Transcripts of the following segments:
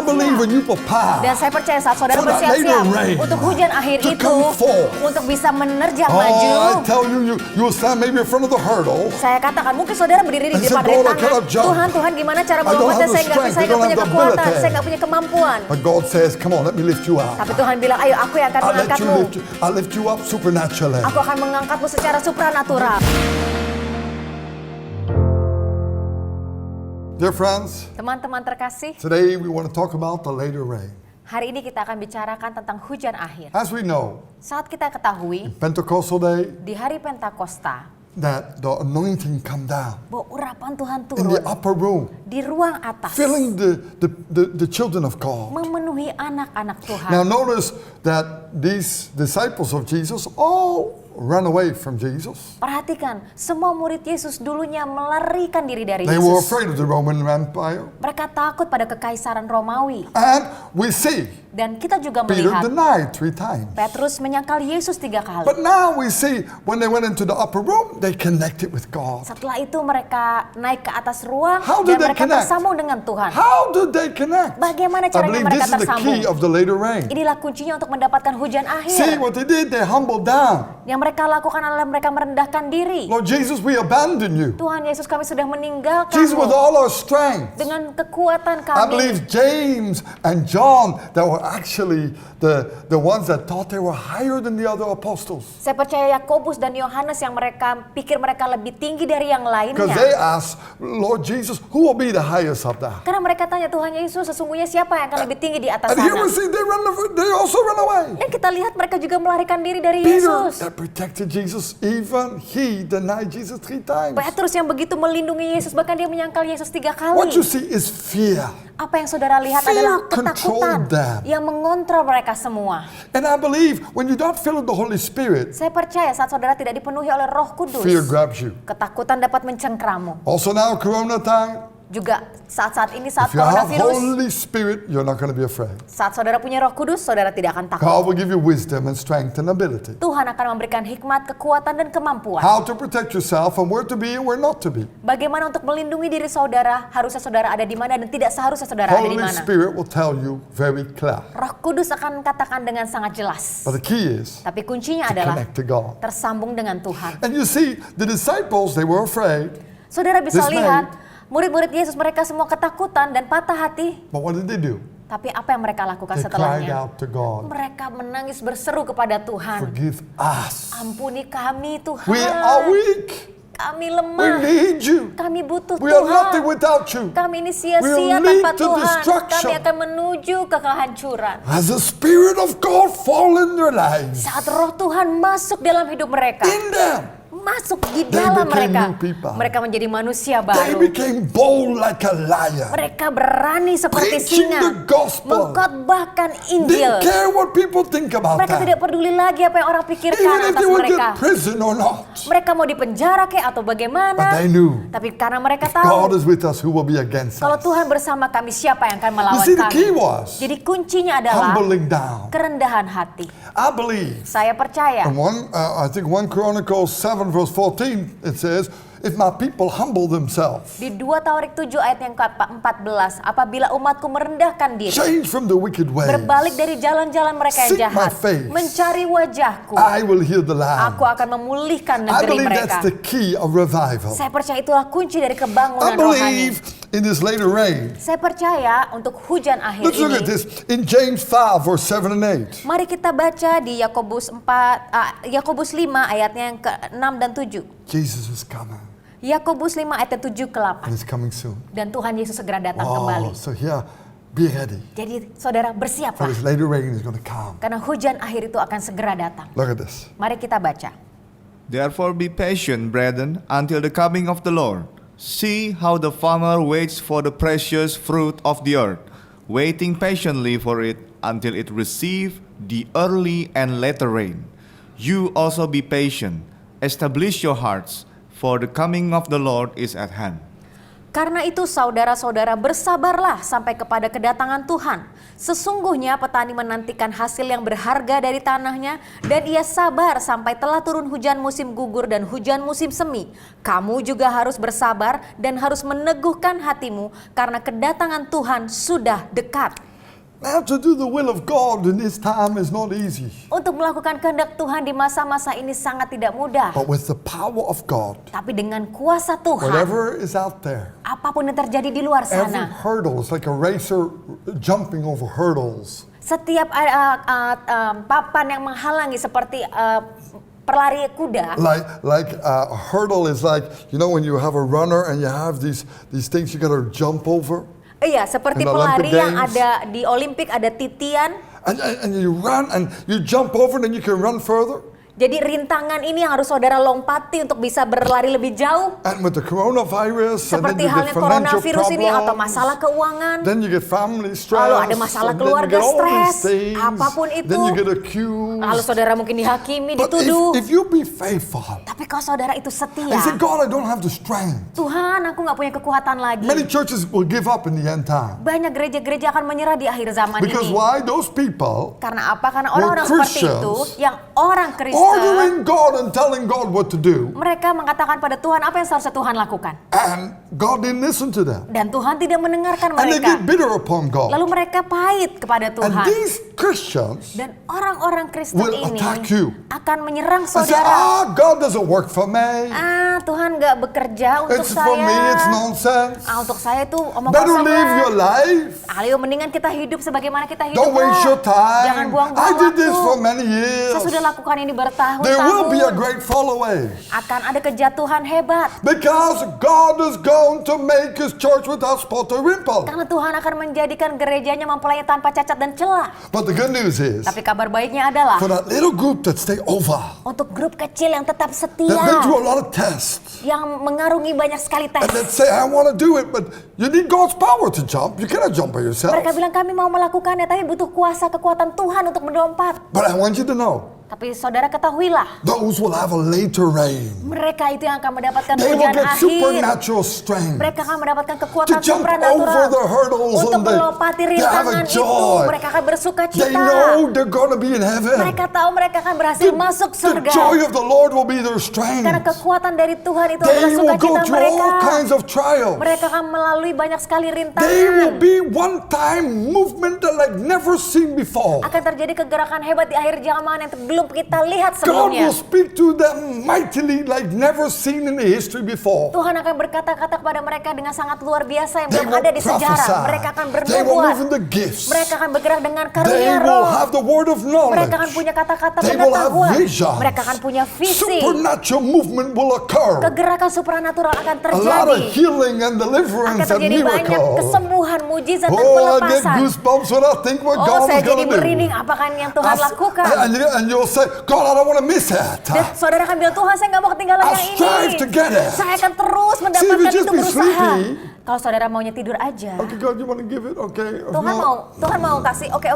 I believe when you prepare Dan saya percaya saat saudara for that bersiap-siap later rain untuk hujan akhir to itu, come forth. untuk bisa menerjang Oh, maju. I tell you, you will stand maybe in front of the hurdle. Saya katakan, mungkin saudara berdiri di And say, depan "God, I rintangan. cannot jump. Tuhan, gimana cara I don't melompatnya? have the Saya nggak strength. I punya don't have the kekuatan, ability." saya nggak punya kemampuan. But God says, come on, let me lift you up. Tapi Tuhan bilang, ayo aku yang akan mengangkatmu. I'll lift you up supernaturally. Aku akan mengangkatmu secara supranatural. Dear friends, Teman-teman terkasih, today we want to talk about the later rain. hari ini kita akan bicarakan tentang hujan akhir. As we know, Saat kita ketahui, Pentecostal day, di hari Pentakosta, that the anointing come down bahwa urapan Tuhan in turun the upper room, di ruang atas, filling the children of God. memenuhi anak-anak Tuhan. Now notice that these disciples of Jesus all ran away from Jesus. Perhatikan, semua murid Yesus dulunya melarikan diri dari They were Yesus. afraid of the Roman Empire. Mereka takut pada kekaisaran Romawi. And we see Dan kita juga Peter melihat denied 3 times. Petrus menyangkal Yesus 3 kali. But now we see when they went into the upper room, they connected with God. Setelah itu mereka naik ke atas ruang How dan did they mereka connect? tersambung dengan Tuhan. How did they connect? Bagaimana I caranya believe mereka this is the tersambung? key of the later rain. Inilah kuncinya untuk mendapatkan hujan See akhir. what they did? They humbled down. Yang mereka lakukan adalah mereka merendahkan diri. Lord Jesus, we abandon you. Tuhan Yesus, kami sudah meninggalkanmu Jesus, with all our strength. dengan kekuatan I kami. believe James and John that were actually the ones that thought they were higher than the other apostles. Saya percaya Yakobus dan Yohanes yang mereka pikir mereka lebih tinggi dari yang Because they lainnya. asked, Lord Jesus, who will be the highest of that? Karena mereka tanya, Tuhan Yesus, sesungguhnya siapa yang akan lebih tinggi di atas And here we sana? see they also run away. Dan kita lihat mereka juga melarikan diri dari Peter Yesus. that protected Jesus, even he denied Jesus 3 times. Petrus yang begitu melindungi Yesus, bahkan dia menyangkal Yesus 3 What you kali. see is fear. Apa yang saudara lihat Fear adalah controlled ketakutan them. yang mengontrol mereka semua. And I believe when you're not filled with the Holy Spirit, Saya percaya saat saudara tidak dipenuhi oleh Roh Kudus, fear grabs you. ketakutan dapat mencengkeramu. Also now, Corona time, Juga saat-saat ini, saat if you have coronavirus, Holy Spirit, you're not going to be afraid. saat saudara punya Roh Kudus, saudara tidak akan takut. God will give you wisdom and strength and ability. Tuhan akan memberikan hikmat, kekuatan, dan kemampuan. How to protect yourself and where to be and where not to be. Bagaimana untuk melindungi diri saudara, harusnya saudara ada di mana dan tidak seharusnya saudara ada di Holy mana. Spirit will tell you very clear. Roh Kudus akan katakan dengan sangat jelas. But the key is Tapi kuncinya to adalah connect to God. tersambung dengan Tuhan. And you see, the disciples, they were afraid. Saudara bisa Dismayed. lihat, murid-murid Yesus mereka semua ketakutan dan patah hati. But what did they do? Tapi apa yang mereka lakukan They cried setelahnya? out to God. Mereka menangis berseru kepada Tuhan. Forgive us. Ampuni kami Tuhan. We are weak. Kami We lemah. need you. Kami butuh We are nothing Tuhan. without you. Kami ini We sia-sia will lead tanpa to Tuhan. destruction. Kami akan menuju ke kehancuran. As the Spirit of God fall in their lives, Saat roh Tuhan masuk dalam hidup mereka, in them, masuk di dalam became mereka, new people. mereka menjadi manusia they baru. became bold like a lion. Mereka berani seperti Preaching singa, the gospel. mengkhotbahkan Didn't Injil. care what people think about Mereka tidak that. peduli lagi apa yang orang pikirkan Even if atas they would mereka. get prison or not. Mereka mau dipenjara kek atau But bagaimana? they knew, Tapi karena mereka God tahu is with us, who will be against kalau us? Tuhan bersama kami, siapa yang akan You melawan see, the key kami? was Jadi kuncinya adalah humbling down. kerendahan hati. I believe, Saya percaya in I think 1 Chronicles 7 verse 14, it says, if my people humble themselves, di 2 Tawarik 7 ayat yang ke-14, apabila umatku merendahkan diri, change from the wicked ways, berbalik dari jalan-jalan mereka yang Seek my jahat, face. mencari wajahku, I will heal the land. aku akan memulihkan I negeri believe mereka. that's the key of revival. Saya percaya itulah kunci dari I kebangunan rohani. believe in this later rain. Saya percaya untuk hujan akhir Let's look at ini, this in James 5 verse 7 and 8. mari kita baca di Yakobus 5 ayatnya yang ke-6 dan 7. Jesus is coming Yakobus 5 ayat 7 ke 8. and he's coming soon. Dan Tuhan Yesus segera datang Oh, kembali. so here, be ready. Jadi saudara For bersiaplah, this later rain is going to come. karena hujan akhir itu akan segera datang. Look at this. Mari kita baca. Therefore be patient, brethren, until the coming of the Lord. See how the farmer waits for the precious fruit of the earth, waiting patiently for it until it receive the early and later rain. You also be patient, establish your hearts, for the coming of the Lord is at hand. Karena itu saudara-saudara bersabarlah sampai kepada kedatangan Tuhan. Sesungguhnya petani menantikan hasil yang berharga dari tanahnya dan ia sabar sampai telah turun hujan musim gugur dan hujan musim semi. Kamu juga harus bersabar dan harus meneguhkan hatimu karena kedatangan Tuhan sudah dekat. Now to do the will of God in this time is not easy. Untuk melakukan kehendak Tuhan di masa-masa ini sangat tidak mudah. But with the power of God, Tapi dengan kuasa Tuhan, whatever is out there, apapun yang terjadi di luar every sana, hurdle is like a racer jumping over hurdles. setiap papan yang menghalangi seperti pelari kuda, Like a hurdle is like, you know, when you have a runner and you have these things you gotta jump over. iya, seperti In the pelari Olympic yang Games. ada di Olimpik ada titian. And you run and you jump over and then you can run further. Jadi rintangan ini yang harus saudara lompati untuk bisa berlari lebih jauh. And with the coronavirus, and then Seperti you get halnya financial coronavirus ini atau problems. masalah keuangan. Then you get family stress. Lalu ada masalah and then keluarga you get all these stres, things. apapun itu. Then you get accused. Lalu saudara mungkin dihakimi, But dituduh. if you be faithful, Tapi kalau saudara itu and setia, say, God, I don't have the strength. Tuhan aku gak punya kekuatan lagi. Many churches will give up in the end time. Banyak gereja-gereja akan menyerah di akhir zaman Because ini. why? Those people Karena apa? Karena orang-orang seperti Christians itu, yang orang Kristen, ordering God and telling God what to do, mereka mengatakan pada Tuhan apa yang seharusnya Tuhan lakukan. and God didn't listen to them. Dan Tuhan tidak mendengarkan And they mereka. get bitter upon God. Lalu mereka pahit kepada And Tuhan. these Christians Dan orang-orang Kristen will ini attack you. akan menyerang and say, saudara. God doesn't work for me. Tuhan gak bekerja untuk It's for me, it's saya. nonsense. Untuk saya itu omong Better kosong live your lah. life. Ayo mendingan kita hidup sebagaimana kita hidup Don't waste your lah. Jangan time. buang-buang I did this for waktu. many years. Saya sudah lakukan ini There will be a bertahun-tahun. great following. Akan ada kejatuhan hebat. Because God is going to make his church without spot or wrinkle. Karena Tuhan akan menjadikan gerejanya mempelai tanpa cacat dan celah. But the good news is, Tapi kabar baiknya adalah for that little group that stay over, untuk grup kecil yang tetap that setia, they do a lot of tests, yang mengarungi banyak sekali tes. and that say, I want to do it, but you need God's power to jump. You cannot jump by yourself. Mereka bilang kami mau melakukannya, tapi butuh kuasa kekuatan Tuhan untuk melompat. But I want you to know, Tapi saudara ketahuilah, those will have a later rain. mereka itu yang akan mendapatkan They will hujan get akhir. supernatural strength Mereka akan mendapatkan to kekuatan jump over supranatural the hurdles untuk and melompati they have rintangan a itu. joy. Mereka akan bersuka They cita. know they're going to be in heaven. Mereka tahu mereka akan berhasil masuk The surga. joy of the Lord will be their Karena strength. kekuatan dari Tuhan itu They adalah will sukacita go through mereka. all kinds of trials. Mereka akan melalui banyak sekali They rintangan. will be one-time movement that like never seen before. Akan terjadi kegerakan hebat di akhir zaman yang belum kita lihat God sebelumnya. will speak to them mightily like never seen in the history before. Tuhan akan berkata-kata kepada mereka dengan sangat luar biasa yang They belum will ada di sejarah. prophesy. Mereka akan They will bernubuat. move in the gifts. Mereka akan bergerak dengan They karunia will roh. have the word of Mereka akan knowledge. punya kata-kata They will have pengetahuan. visions. Mereka akan punya visi. Supernatural movement will occur. Kegerakan supranatural akan A lot of terjadi. healing and Akan deliverance and terjadi banyak miracles. kesembuhan, mujizat dan Oh, I get pelepasan. goosebumps when I think what Oh, God saya is jadi going to do. merinding apakah yang Tuhan lakukan. And you'll say, God, I don't want to miss it. Dan saudara akan bilang, Tuhan saya nggak mau ketinggalan I'll yang ini. strive to get it. Saya akan terus See, if mendapatkan you just itu be berusaha. sleepy. Kalau saudara maunya tidur aja. Okay, God, you want to give it? Okay. If Tuhan not, mau kasih. Oke.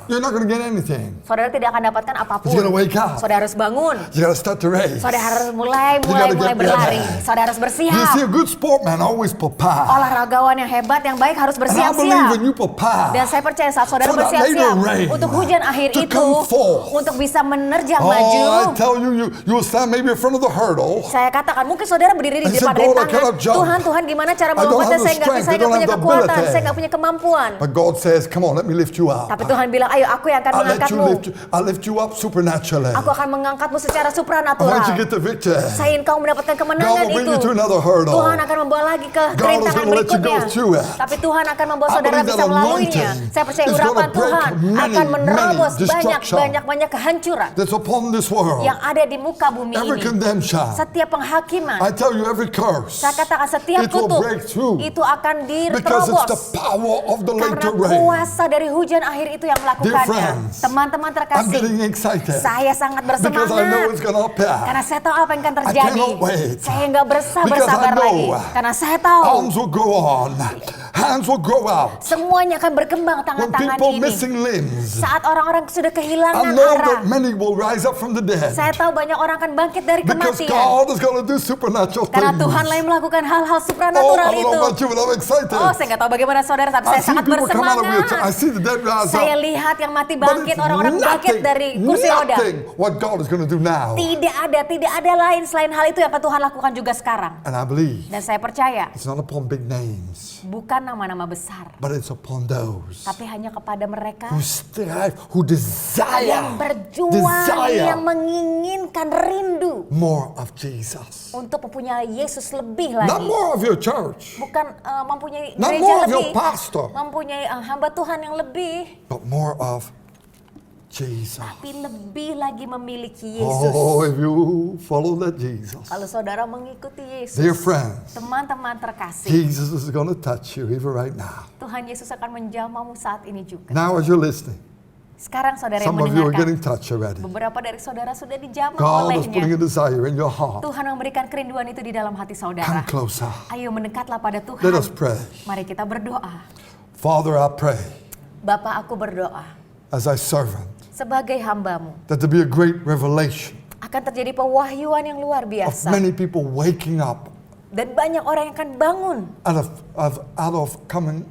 you're not going to get anything. Saudara tidak akan dapatkan apapun. You're gonna wake up. Saudara harus bangun. You got to start the race. Saudara harus mulai gotta get berlari. ready. Saudara harus You see, bersiap. a good sportman always prepare. Olahragawan yang hebat, yang baik harus And I believe bersiap-siap. when you prepare, Dan saya percaya saat saudara for that bersiap-siap later rain untuk hujan akhir to itu, come forth. untuk bisa menerjang oh, I maju. tell you, you'll stand maybe in front of the hurdle. Saya katakan, mungkin saudara berdiri di And say, depan God, I rintangan. cannot jump. Tuhan, gimana cara I don't melompatnya? have the Saya nggak strength. bisa, I don't punya have the kekuatan, ability. saya nggak punya kemampuan. But God says, come on, let me lift you up. Tapi Tuhan bilang, ayo aku yang akan mengangkatmu. I'll lift you up supernaturally. Aku akan mengangkatmu secara I want you to supranatural. get the victory. Saya ingin kau mendapatkan God kemenangan will bring itu. you to another hurdle. Tuhan akan membawa lagi ke God is rintangan gonna let you go berikutnya. through it. Tapi Tuhan akan membawa I saudara believe bisa that melaluinya. anointing Saya percaya is urapan gonna break Tuhan many, akan menerobos many destruction. banyak kehancuran That's upon this world. yang ada di muka bumi Every ini. condemnation. Setiap penghakiman, I tell you, every curse. saya katakan setiap It will kutuk break through. itu akan Because it's the diterobos. power of the Karena later rain. kuasa dari hujan akhir itu yang melakukannya. friends, Teman-teman I'm terkasih, getting excited. saya sangat Because I know bersemangat. it's going to appear. Karena saya tahu apa yang akan terjadi. cannot wait. Saya nggak Because I bersabar know lagi. Karena saya tahu Arms will grow on. Hands will grow out. semuanya akan berkembang When tangan-tangan people ini. missing limbs, Saat orang-orang sudah I kehilangan know arah. that many will rise up from the dead. Saya tahu banyak orang akan bangkit dari Because kematian. God is going to do supernatural Karena things. Tuhan lagi melakukan hal-hal Oh, supranatural I don't itu. know about you, but I'm excited. Oh, saya nggak tahu bagaimana saudara, tapi I saya see sangat people come out of wheelchair. I bersemangat. see the dead rise Saya up. lihat yang mati But bangkit, it's orang-orang bangkit dari kursi roda. nothing what God is going to do now. Tidak ada lain selain hal itu yang akan Tuhan lakukan juga sekarang. And I believe Dan saya percaya it's not upon big names. bukan nama-nama besar, but it's upon those tapi hanya kepada mereka who strive, who desire, yang berjuang, yang menginginkan rindu more of Jesus. untuk mempunyai Yesus lebih Not lagi. more of your church, Bukan mempunyai not gereja more of your lebih, pastor, mempunyai hamba Tuhan yang lebih, but more of Jesus. tapi lebih lagi memiliki Yesus. Oh, if you follow that Jesus, Kalau saudara mengikuti Yesus, dear friends, teman-teman terkasih, Jesus is going to touch you even right now. Tuhan Yesus akan menjamahmu saat ini juga. Now as you're listening, Sekarang saudara yang some of you are mendengarkan, getting touched already. beberapa dari saudara sudah dijamah God is putting a olehnya. desire in your heart. Tuhan memberikan kerinduan itu di dalam hati Come saudara. closer. Ayo mendekatlah pada Let Tuhan. us pray. Mari kita berdoa. Father, I pray Bapa, aku berdoa as thy servant sebagai hambamu. that there be a great revelation Akan terjadi pewahyuan yang luar of biasa. many people waking up Dan banyak orang yang akan bangun. out of coming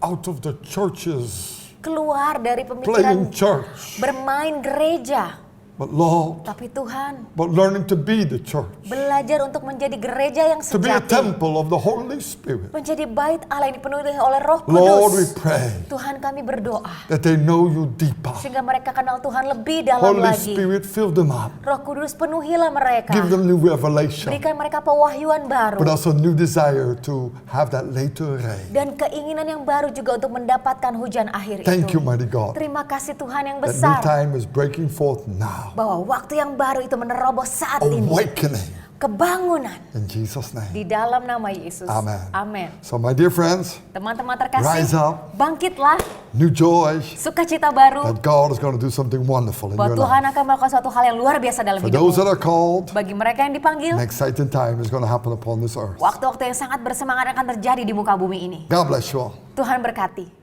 out of the churches, Keluar dari playing pemikiran church, bermain gereja. but Lord, Tapi Tuhan, but learning to be the church, belajar untuk menjadi gereja yang to be a sejati. temple of the Holy Spirit. Menjadi bait Allah yang dipenuhi oleh Roh Lord, we Kudus. pray Tuhan, kami berdoa that they know you deeper. sehingga mereka kenal Tuhan lebih dalam Holy lagi. Spirit, fill them up. Roh Kudus, penuhilah mereka. Give them new revelation, Berikan mereka pewahyuan baru. but also new desire to have that later rain. Dan keinginan yang baru juga untuk mendapatkan hujan akhir Thank itu. you, mighty God, Terima kasih Tuhan yang that new besar. time is breaking forth now. Bahwa waktu yang baru itu menerobos saat ini. Awakening Kebangunan. in Jesus' name. Di dalam nama Yesus. Amen. Amin. So my dear friends, Teman-teman Rise terkasih, up. bangkitlah. new joy Sukacita baru. that God is going to do something wonderful in Bahwa your Tuhan life. akan melakukan suatu hal yang luar biasa dalam For those that hidupmu. are called, Bagi mereka yang dipanggil, an exciting time is going to happen upon this earth. waktu-waktu yang sangat bersemangat akan terjadi di muka bumi ini. God bless you all. Tuhan berkati.